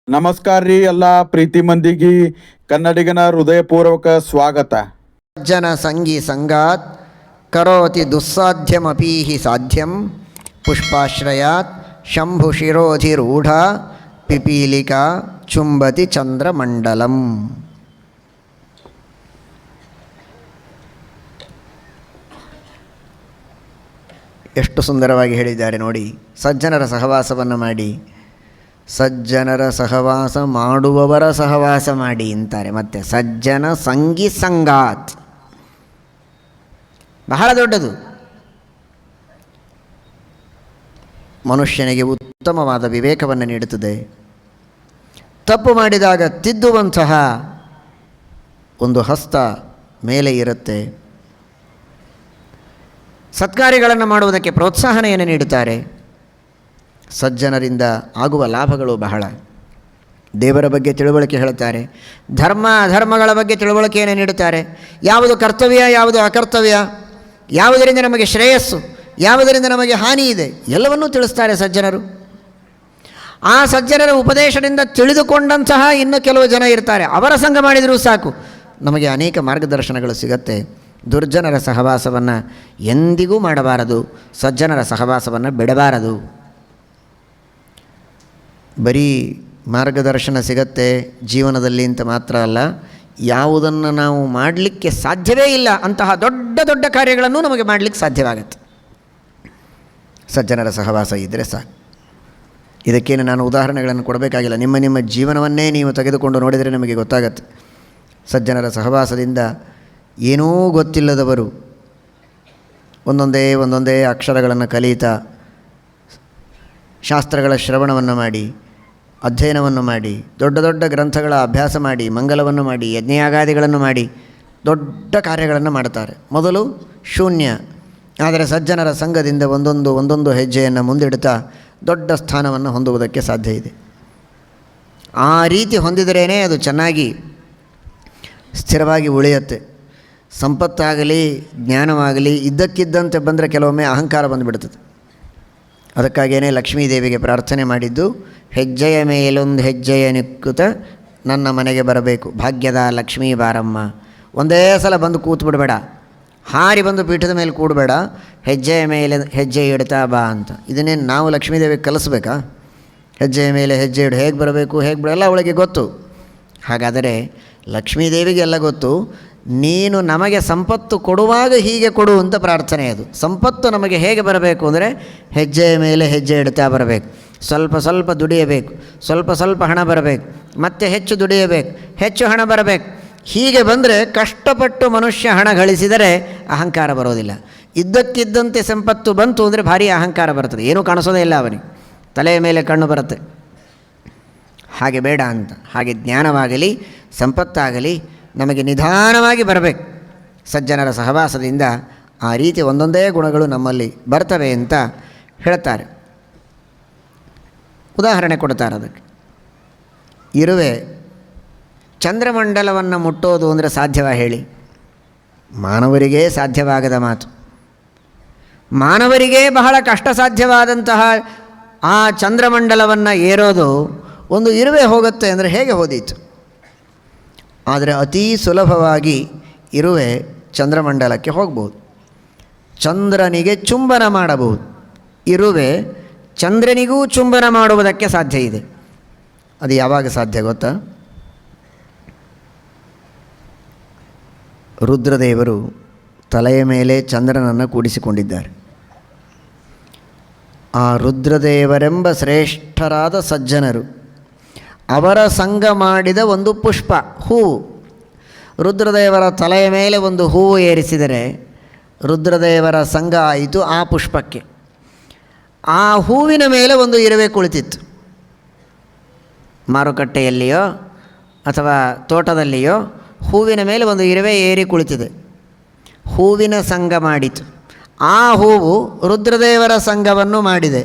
ನಮಸ್ಕಾರ ರೀ ಎಲ್ಲ ಪ್ರೀತಿ ಮಂದಿಗೆ ಕನ್ನಡಿಗನ ಹೃದಯಪೂರ್ವಕ ಸ್ವಾಗತ. ಸಜ್ಜನ ಸಂಗಿ ಸಂಗಾತ್ ಕರೋತಿ ದುಸ್ಸಾಧ್ಯವಪೀಹಿ ಸಾಧ್ಯಂ ಪುಷ್ಪಾಶ್ರಯಾತ್ ಶಂಭು ಶಿರೋಧಿರೂಢ ಪಿಪೀಲಿಕಾ ಚುಂಬತಿ ಚಂದ್ರಮಂಡಲಂ. ಎಷ್ಟು ಸುಂದರವಾಗಿ ಹೇಳಿದ್ದಾರೆ ನೋಡಿ. ಸಜ್ಜನರ ಸಹವಾಸವನ್ನು ಮಾಡಿ, ಸಜ್ಜನರ ಸಹವಾಸ ಮಾಡುವವರ ಸಹವಾಸ ಮಾಡಿ ಅಂತಾರೆ. ಮತ್ತು ಸಜ್ಜನ ಸಂಗಿ ಸಂಗಾತ್ ಬಹಳ ದೊಡ್ಡದು. ಮನುಷ್ಯನಿಗೆ ಉತ್ತಮವಾದ ವಿವೇಕವನ್ನು ನೀಡುತ್ತದೆ. ತಪ್ಪು ಮಾಡಿದಾಗ ತಿದ್ದುವಂತಹ ಒಂದು ಹಸ್ತ ಮೇಲೆ ಇರುತ್ತೆ. ಸತ್ಕಾರ್ಯಗಳನ್ನು ಮಾಡುವುದಕ್ಕೆ ಪ್ರೋತ್ಸಾಹನೆಯನ್ನು ನೀಡುತ್ತಾರೆ. ಸಜ್ಜನರಿಂದ ಆಗುವ ಲಾಭಗಳು ಬಹಳ. ದೇವರ ಬಗ್ಗೆ ತಿಳುವಳಿಕೆ ಹೇಳುತ್ತಾರೆ. ಧರ್ಮ ಅಧರ್ಮಗಳ ಬಗ್ಗೆ ತಿಳುವಳಿಕೆಯನ್ನು ನೀಡುತ್ತಾರೆ. ಯಾವುದು ಕರ್ತವ್ಯ, ಯಾವುದು ಅಕರ್ತವ್ಯ, ಯಾವುದರಿಂದ ನಮಗೆ ಶ್ರೇಯಸ್ಸು, ಯಾವುದರಿಂದ ನಮಗೆ ಹಾನಿ ಇದೆ, ಎಲ್ಲವನ್ನೂ ತಿಳಿಸ್ತಾರೆ ಸಜ್ಜನರು. ಆ ಸಜ್ಜನರ ಉಪದೇಶದಿಂದ ತಿಳಿದುಕೊಂಡಂತಹ ಇನ್ನು ಕೆಲವು ಜನ ಇರ್ತಾರೆ. ಅವರ ಸಂಘ ಮಾಡಿದರೂ ಸಾಕು, ನಮಗೆ ಅನೇಕ ಮಾರ್ಗದರ್ಶನಗಳು ಸಿಗತ್ತೆ. ದುರ್ಜನರ ಸಹವಾಸವನ್ನು ಎಂದಿಗೂ ಮಾಡಬಾರದು. ಸಜ್ಜನರ ಸಹವಾಸವನ್ನು ಬಿಡಬಾರದು. ಬರೀ ಮಾರ್ಗದರ್ಶನ ಸಿಗತ್ತೆ ಜೀವನದಲ್ಲಿ ಅಂತ ಮಾತ್ರ ಅಲ್ಲ, ಯಾವುದನ್ನು ನಾವು ಮಾಡಲಿಕ್ಕೆ ಸಾಧ್ಯವೇ ಇಲ್ಲ ಅಂತಹ ದೊಡ್ಡ ದೊಡ್ಡ ಕಾರ್ಯಗಳನ್ನು ನಮಗೆ ಮಾಡಲಿಕ್ಕೆ ಸಾಧ್ಯವಾಗತ್ತೆ ಸಜ್ಜನರ ಸಹವಾಸ ಇದ್ದರೆ ಸಾಕು. ಇದಕ್ಕೇನು ನಾನು ಉದಾಹರಣೆಗಳನ್ನು ಕೊಡಬೇಕಾಗಿಲ್ಲ. ನಿಮ್ಮ ನಿಮ್ಮ ಜೀವನವನ್ನೇ ನೀವು ತೆಗೆದುಕೊಂಡು ನೋಡಿದರೆ ನಮಗೆ ಗೊತ್ತಾಗತ್ತೆ. ಸಜ್ಜನರ ಸಹವಾಸದಿಂದ ಏನೂ ಗೊತ್ತಿಲ್ಲದವರು ಒಂದೊಂದೇ ಅಕ್ಷರಗಳನ್ನು ಕಲಿತಾ, ಶಾಸ್ತ್ರಗಳ ಶ್ರವಣವನ್ನು ಮಾಡಿ, ಅಧ್ಯಯನವನ್ನು ಮಾಡಿ, ದೊಡ್ಡ ದೊಡ್ಡ ಗ್ರಂಥಗಳ ಅಭ್ಯಾಸ ಮಾಡಿ, ಮಂಗಲವನ್ನು ಮಾಡಿ, ಯಜ್ಞಯಾಗಾದಿಗಳನ್ನು ಮಾಡಿ ದೊಡ್ಡ ಕಾರ್ಯಗಳನ್ನು ಮಾಡ್ತಾರೆ. ಮೊದಲು ಶೂನ್ಯ, ಆದರೆ ಸಜ್ಜನರ ಸಂಘದಿಂದ ಒಂದೊಂದು ಹೆಜ್ಜೆಯನ್ನು ಮುಂದಿಡುತ್ತಾ ದೊಡ್ಡ ಸ್ಥಾನವನ್ನು ಹೊಂದುವುದಕ್ಕೆ ಸಾಧ್ಯ ಇದೆ. ಆ ರೀತಿ ಹೊಂದಿದರೇ ಅದು ಚೆನ್ನಾಗಿ ಸ್ಥಿರವಾಗಿ ಉಳಿಯುತ್ತೆ. ಸಂಪತ್ತಾಗಲಿ ಜ್ಞಾನವಾಗಲಿ ಇದ್ದಕ್ಕಿದ್ದಂತೆ ಬಂದರೆ ಕೆಲವೊಮ್ಮೆ ಅಹಂಕಾರ ಬಂದುಬಿಡ್ತದೆ. ಅದಕ್ಕಾಗಿಯೇ ಲಕ್ಷ್ಮೀದೇವಿಗೆ ಪ್ರಾರ್ಥನೆ ಮಾಡಿದ್ದು, ಹೆಜ್ಜೆಯ ಮೇಲೊಂದು ಹೆಜ್ಜೆಯ ನಿಕ್ಕುತ ನನ್ನ ಮನೆಗೆ ಬರಬೇಕು, ಭಾಗ್ಯದ ಲಕ್ಷ್ಮೀ ಬಾರಮ್ಮ. ಒಂದೇ ಸಲ ಬಂದು ಕೂತು ಬಿಡಬೇಡ, ಹಾರಿ ಬಂದು ಪೀಠದ ಮೇಲೆ ಕೂಡಬೇಡ, ಹೆಜ್ಜೆಯ ಮೇಲೆ ಹೆಜ್ಜೆ ಇಡ್ತಾ ಬಾ ಅಂತ. ಇದನ್ನೇನು ನಾವು ಲಕ್ಷ್ಮೀದೇವಿಗೆ ಕಲಿಸ್ಬೇಕಾ? ಹೆಜ್ಜೆಯ ಮೇಲೆ ಹೆಜ್ಜೆ ಇಡು, ಹೇಗೆ ಬರಬೇಕು, ಹೇಗೆ ಬಿಡಲ್ಲ ಅವಳಿಗೆ ಗೊತ್ತು. ಹಾಗಾದರೆ ಲಕ್ಷ್ಮೀದೇವಿಗೆ ಎಲ್ಲ ಗೊತ್ತು. ನೀನು ನಮಗೆ ಸಂಪತ್ತು ಕೊಡುವಾಗ ಹೀಗೆ ಕೊಡು ಅಂತ ಪ್ರಾರ್ಥನೆ. ಅದು ಸಂಪತ್ತು ನಮಗೆ ಹೇಗೆ ಬರಬೇಕು ಅಂದರೆ ಹೆಜ್ಜೆಯ ಮೇಲೆ ಹೆಜ್ಜೆ ಇಡ್ತಾ ಬರಬೇಕು. ಸ್ವಲ್ಪ ಸ್ವಲ್ಪ ದುಡಿಯಬೇಕು, ಸ್ವಲ್ಪ ಹಣ ಬರಬೇಕು, ಮತ್ತೆ ಹೆಚ್ಚು ದುಡಿಯಬೇಕು, ಹೆಚ್ಚು ಹಣ ಬರಬೇಕು. ಹೀಗೆ ಬಂದರೆ ಕಷ್ಟಪಟ್ಟು ಮನುಷ್ಯ ಹಣ ಗಳಿಸಿದರೆ ಅಹಂಕಾರ ಬರೋದಿಲ್ಲ. ಇದ್ದಕ್ಕಿದ್ದಂತೆ ಸಂಪತ್ತು ಬಂತು ಅಂದರೆ ಭಾರಿ ಅಹಂಕಾರ ಬರ್ತದೆ, ಏನೂ ಕಾಣಿಸೋದೇ ಇಲ್ಲ ಅವನಿಗೆ, ತಲೆಯ ಮೇಲೆ ಕಣ್ಣು ಬರುತ್ತೆ. ಹಾಗೆ ಬೇಡ ಅಂತ. ಹಾಗೆ ಜ್ಞಾನವಾಗಲಿ ಸಂಪತ್ತಾಗಲಿ ನಮಗೆ ನಿಧಾನವಾಗಿ ಬರಬೇಕು. ಸಜ್ಜನರ ಸಹವಾಸದಿಂದ ಆ ರೀತಿ ಒಂದೊಂದೇ ಗುಣಗಳು ನಮ್ಮಲ್ಲಿ ಬರ್ತವೆ ಅಂತ ಹೇಳ್ತಾರೆ. ಉದಾಹರಣೆ ಕೊಡ್ತಾರೆ ಅದಕ್ಕೆ. ಇರುವೆ ಚಂದ್ರಮಂಡಲವನ್ನು ಮುಟ್ಟೋದು ಅಂದರೆ ಸಾಧ್ಯವ ಹೇಳಿ? ಮಾನವರಿಗೇ ಸಾಧ್ಯವಾಗದ ಮಾತು. ಮಾನವರಿಗೇ ಬಹಳ ಕಷ್ಟ ಸಾಧ್ಯವಾದಂತಹ ಆ ಚಂದ್ರಮಂಡಲವನ್ನು ಏರೋದು ಒಂದು ಇರುವೆ ಹೋಗುತ್ತೆ ಅಂದರೆ ಹೇಗೆ ಹೋದೀತು? ಆದರೆ ಅತೀ ಸುಲಭವಾಗಿ ಇರುವೆ ಚಂದ್ರಮಂಡಲಕ್ಕೆ ಹೋಗ್ಬೋದು. ಚಂದ್ರನಿಗೆ ಚುಂಬನ ಮಾಡಬಹುದು. ಇರುವೆ ಚಂದ್ರನಿಗೂ ಚುಂಬನ ಮಾಡುವುದಕ್ಕೆ ಸಾಧ್ಯ ಇದೆ. ಅದು ಯಾವಾಗ ಸಾಧ್ಯ ಗೊತ್ತಾ? ರುದ್ರದೇವರು ತಲೆಯ ಮೇಲೆ ಚಂದ್ರನನ್ನು ಕೂಡಿಸಿಕೊಂಡಿದ್ದಾರೆ. ಆ ರುದ್ರದೇವರೆಂಬ ಶ್ರೇಷ್ಠರಾದ ಸಜ್ಜನರು ಅವರ ಸಂಘ ಮಾಡಿದ ಒಂದು ಪುಷ್ಪ, ಹೂವು. ರುದ್ರದೇವರ ತಲೆಯ ಮೇಲೆ ಒಂದು ಹೂವು ಏರಿಸಿದರೆ ರುದ್ರದೇವರ ಸಂಘ ಆಯಿತು ಆ ಪುಷ್ಪಕ್ಕೆ. ಆ ಹೂವಿನ ಮೇಲೆ ಒಂದು ಇರುವೆ ಕುಳಿತಿತ್ತು. ಮಾರುಕಟ್ಟೆಯಲ್ಲಿಯೋ ಅಥವಾ ತೋಟದಲ್ಲಿಯೋ ಹೂವಿನ ಮೇಲೆ ಒಂದು ಇರುವೆ ಏರಿ ಕುಳಿತಿದೆ. ಹೂವಿನ ಸಂಘ ಮಾಡಿತು. ಆ ಹೂವು ರುದ್ರದೇವರ ಸಂಘವನ್ನು ಮಾಡಿದೆ.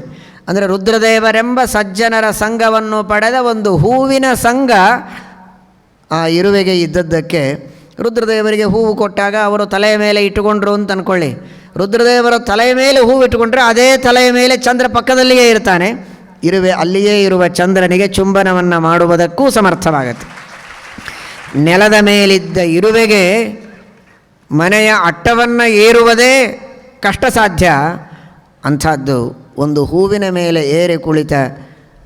ಅಂದರೆ ರುದ್ರದೇವರೆಂಬ ಸಜ್ಜನರ ಸಂಘವನ್ನು ಪಡೆದ ಒಂದು ಹೂವಿನ ಸಂಘ ಆ ಇರುವೆಗೆ ಇದ್ದದ್ದಕ್ಕೆ ರುದ್ರದೇವರಿಗೆ ಹೂವು ಕೊಟ್ಟಾಗ ಅವರು ತಲೆಯ ಮೇಲೆ ಇಟ್ಟುಕೊಂಡ್ರು ಅಂತ ಅಂದ್ಕೊಳ್ಳಿ. ರುದ್ರದೇವರ ತಲೆಯ ಮೇಲೆ ಹೂವು ಇಟ್ಟುಕೊಂಡ್ರೆ ಅದೇ ತಲೆಯ ಮೇಲೆ ಚಂದ್ರ ಪಕ್ಕದಲ್ಲಿಯೇ ಇರ್ತಾನೆ. ಇರುವೆ ಅಲ್ಲಿಯೇ ಇರುವ ಚಂದ್ರನಿಗೆ ಚುಂಬನವನ್ನು ಮಾಡುವುದಕ್ಕೂ ಸಮರ್ಥವಾಗತ್ತೆ. ನೆಲದ ಮೇಲಿದ್ದ ಇರುವೆಗೆ ಮನೆಯ ಅಟ್ಟವನ್ನು ಏರುವುದೇ ಕಷ್ಟ ಸಾಧ್ಯ. ಅಂಥದ್ದು ಒಂದು ಹೂವಿನ ಮೇಲೆ ಏರಿ ಕುಳಿತ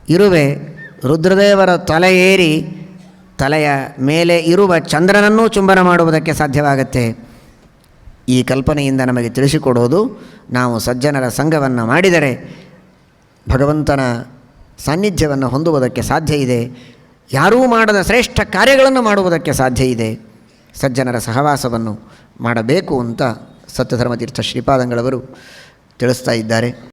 ಇರುವೆ ರುದ್ರದೇವರ ತಲೆ ಏರಿ ತಲೆಯ ಮೇಲೆ ಇರುವ ಚಂದ್ರನನ್ನೂ ಚುಂಬನ ಮಾಡುವುದಕ್ಕೆ ಸಾಧ್ಯವಾಗತ್ತೆ. ಈ ಕಲ್ಪನೆಯಿಂದ ನಮಗೆ ತಿಳಿಸಿಕೊಡೋದು, ನಾವು ಸಜ್ಜನರ ಸಂಘವನ್ನು ಮಾಡಿದರೆ ಭಗವಂತನ ಸಾನ್ನಿಧ್ಯವನ್ನು ಹೊಂದುವುದಕ್ಕೆ ಸಾಧ್ಯ ಇದೆ. ಯಾರೂ ಮಾಡದ ಶ್ರೇಷ್ಠ ಕಾರ್ಯಗಳನ್ನು ಮಾಡುವುದಕ್ಕೆ ಸಾಧ್ಯ ಇದೆ. ಸಜ್ಜನರ ಸಹವಾಸವನ್ನು ಮಾಡಬೇಕು ಅಂತ ಸತ್ಯಧರ್ಮತೀರ್ಥ ಶ್ರೀಪಾದಂಗಳವರು ತಿಳಿಸ್ತಾ ಇದ್ದಾರೆ.